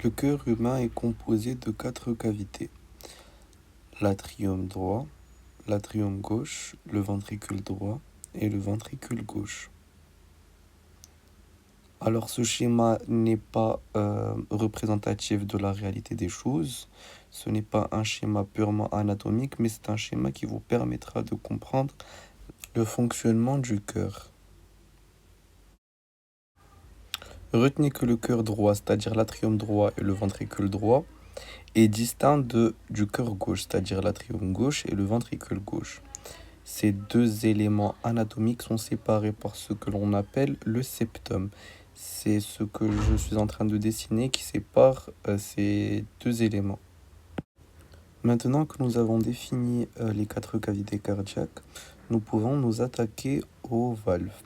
Le cœur humain est composé de 4 cavités: l'atrium droit, l'atrium gauche, le ventricule droit et le ventricule gauche. Alors ce schéma n'est pas représentatif de la réalité des choses, ce n'est pas un schéma purement anatomique, mais c'est un schéma qui vous permettra de comprendre le fonctionnement du cœur. Retenez que le cœur droit, c'est-à-dire l'atrium droit et le ventricule droit, est distinct du cœur gauche, c'est-à-dire l'atrium gauche et le ventricule gauche. Ces deux éléments anatomiques sont séparés par ce que l'on appelle le septum. C'est ce que je suis en train de dessiner qui sépare ces deux éléments. Maintenant que nous avons défini les 4 cavités cardiaques, nous pouvons nous attaquer aux valves.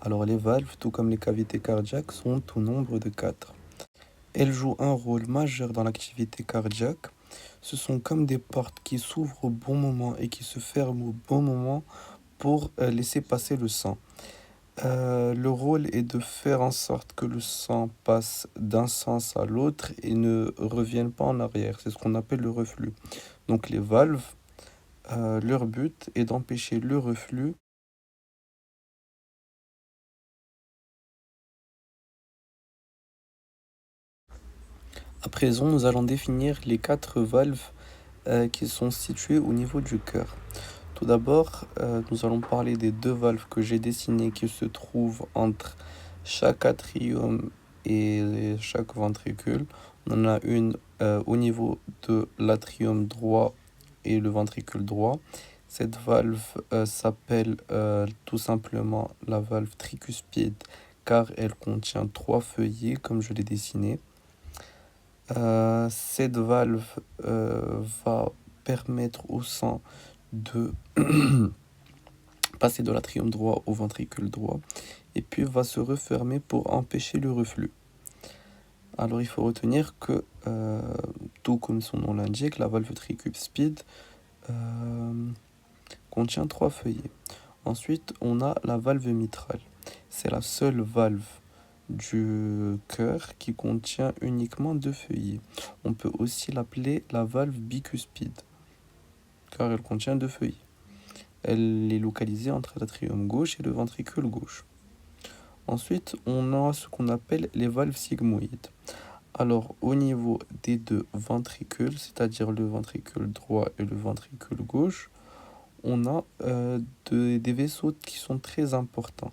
Alors les valves, tout comme les cavités cardiaques, sont au nombre de 4. Elles jouent un rôle majeur dans l'activité cardiaque. Ce sont comme des portes qui s'ouvrent au bon moment et qui se ferment au bon moment pour laisser passer le sang. Le rôle est de faire en sorte que le sang passe d'un sens à l'autre et ne revienne pas en arrière. C'est ce qu'on appelle le reflux. Donc les valves, leur but est d'empêcher le reflux. À présent, nous allons définir les 4 valves qui sont situées au niveau du cœur. Tout d'abord, nous allons parler des 2 valves que j'ai dessinées qui se trouvent entre chaque atrium et chaque ventricule. On en a une au niveau de l'atrium droit et le ventricule droit. Cette valve s'appelle tout simplement la valve tricuspide car elle contient 3 feuillets comme je l'ai dessiné. Cette valve va permettre au sang de passer de l'atrium droit au ventricule droit et puis va se refermer pour empêcher le reflux. Alors il faut retenir que, tout comme son nom l'indique, la valve tricuspide contient 3 feuillets. Ensuite, on a la valve mitrale. C'est la seule valve du cœur qui contient uniquement 2 feuillets. On peut aussi l'appeler la valve bicuspide, car elle contient 2 feuillets. Elle est localisée entre l'atrium gauche et le ventricule gauche. Ensuite, on a ce qu'on appelle les valves sigmoïdes. Alors, au niveau des 2 ventricules, c'est-à-dire le ventricule droit et le ventricule gauche, on a des vaisseaux qui sont très importants.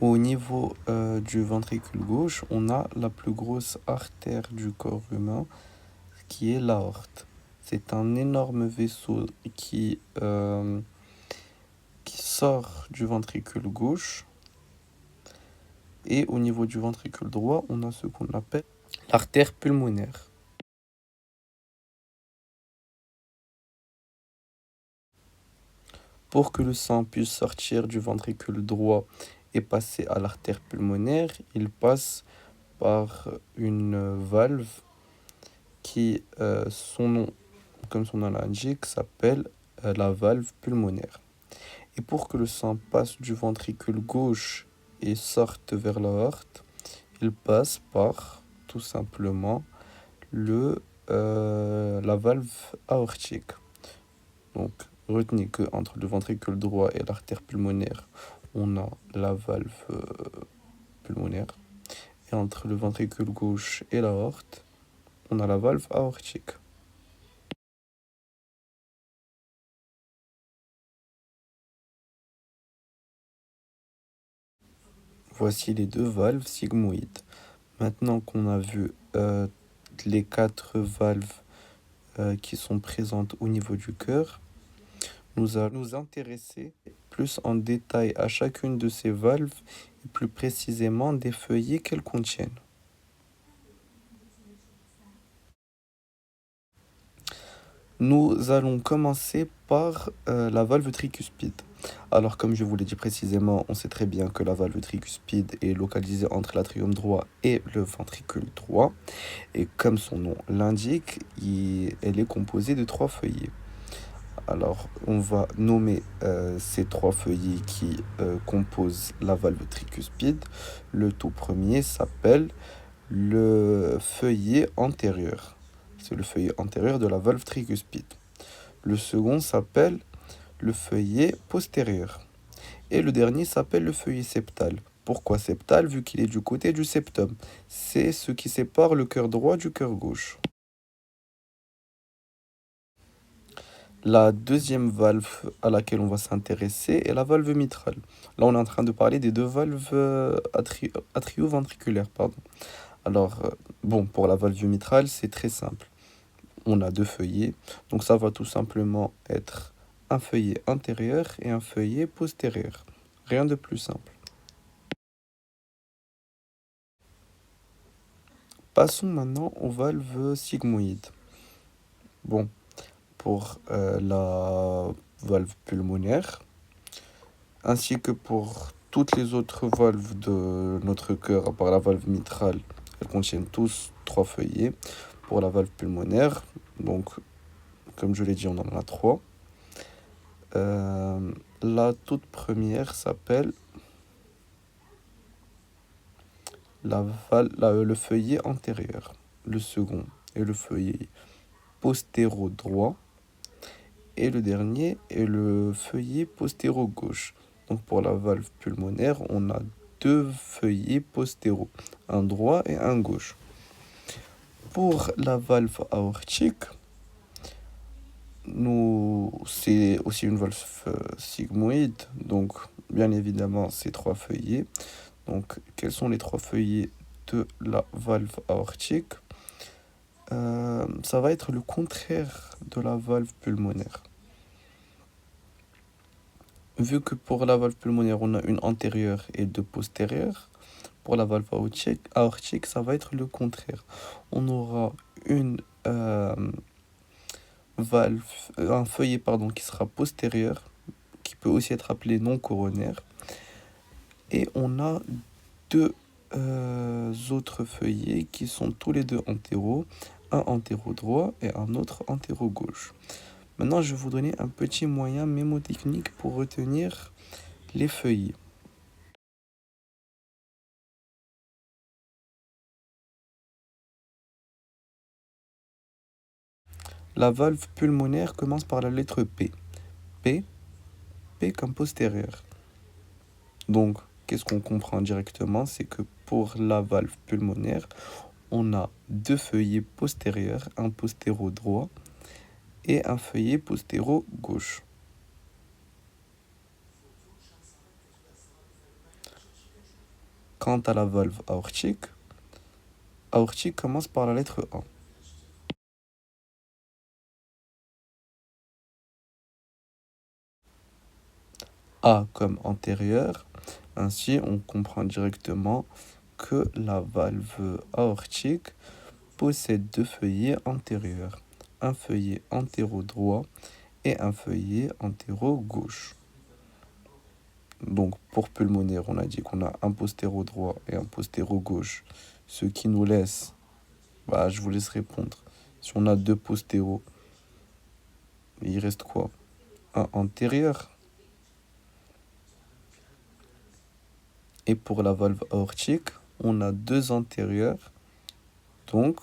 Au niveau du ventricule gauche, on a la plus grosse artère du corps humain, qui est l'aorte. C'est un énorme vaisseau qui sort du ventricule gauche. Et au niveau du ventricule droit, on a ce qu'on appelle l'artère pulmonaire. Pour que le sang puisse sortir du ventricule droit et passer à l'artère pulmonaire, il passe par une valve qui, comme son nom l'indique, s'appelle la valve pulmonaire. Et pour que le sang passe du ventricule gauche et sorte vers l'aorte, il passe par tout simplement la valve aortique. Donc, retenez que entre le ventricule droit et l'artère pulmonaire, on a la valve pulmonaire. Et entre le ventricule gauche et l'aorte, on a la valve aortique. Voici les 2 valves sigmoïdes. Maintenant qu'on a vu les 4 valves qui sont présentes au niveau du cœur, nous allons nous intéresser plus en détail à chacune de ces valves et plus précisément des feuillets qu'elles contiennent. Nous allons commencer par la valve tricuspide. Alors, comme je vous l'ai dit précisément, on sait très bien que la valve tricuspide est localisée entre l'atrium droit et le ventricule droit. Et comme son nom l'indique, elle est composée de 3 feuillets. Alors, on va nommer ces trois feuillets qui composent la valve tricuspide. Le tout premier s'appelle le feuillet antérieur. C'est le feuillet antérieur de la valve tricuspide. Le second s'appelle le feuillet postérieur. Et le dernier s'appelle le feuillet septal. Pourquoi septal? Vu qu'il est du côté du septum. C'est ce qui sépare le cœur droit du cœur gauche. La deuxième valve à laquelle on va s'intéresser est la valve mitrale. Là, on est en train de parler des deux valves atrioventriculaires, pardon. Alors, bon, pour la valve mitrale, c'est très simple. On a deux feuillets, donc ça va tout simplement être un feuillet antérieur et un feuillet postérieur. Rien de plus simple. Passons maintenant aux valves sigmoïdes. Bon, pour la valve pulmonaire, ainsi que pour toutes les autres valves de notre cœur, à part la valve mitrale, elles contiennent tous trois feuillets. Pour la valve pulmonaire, donc comme je l'ai dit, on en a trois. La toute première s'appelle le feuillet antérieur. Le second est le feuillet postéro-droit. Et le dernier est le feuillet postéro-gauche. Donc pour la valve pulmonaire, on a deux feuillets postéraux, un droit et un gauche. Pour la valve aortique, c'est aussi une valve sigmoïde, donc bien évidemment ces trois feuillets. Donc quels sont les trois feuillets de la valve aortique? Ça va être le contraire de la valve pulmonaire. Vu que pour la valve pulmonaire, on a une antérieure et deux postérieures, pour la valve aortique, ça va être le contraire. On aura une un feuillet pardon, qui sera postérieur, qui peut aussi être appelé non coronaire. Et on a deux autres feuillets qui sont tous les deux antéro, un antéro droit et un autre antéro gauche. Maintenant, je vais vous donner un petit moyen mémotechnique pour retenir les feuillets. La valve pulmonaire commence par la lettre P. P, P comme postérieur. Donc, qu'est-ce qu'on comprend directement? C'est que pour la valve pulmonaire, on a deux feuillets postérieurs, un postéro droit et un feuillet postéro gauche. Quant à la valve aortique, aortique commence par la lettre A. A comme antérieur. Ainsi, on comprend directement que la valve aortique possède deux feuillets antérieurs, un feuillet antéro-droit et un feuillet antéro-gauche. Donc pour pulmonaire, on a dit qu'on a un postéro-droit et un postéro-gauche, ce qui nous laisse, je vous laisse répondre. Si on a deux postéros, il reste quoi? Un antérieur. Et pour la valve aortique, on a deux antérieurs, donc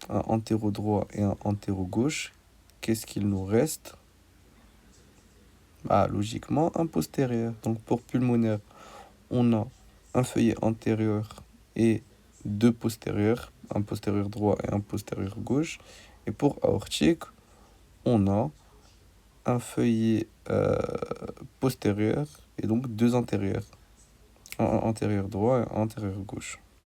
un antéro-droit et un antéro-gauche. Qu'est-ce qu'il nous reste? Logiquement, un postérieur. Donc pour pulmonaire, on a un feuillet antérieur et deux postérieurs, un postérieur droit et un postérieur gauche. Et pour aortique, on a un feuillet postérieur et donc deux antérieurs, un antérieur droit et un antérieur gauche.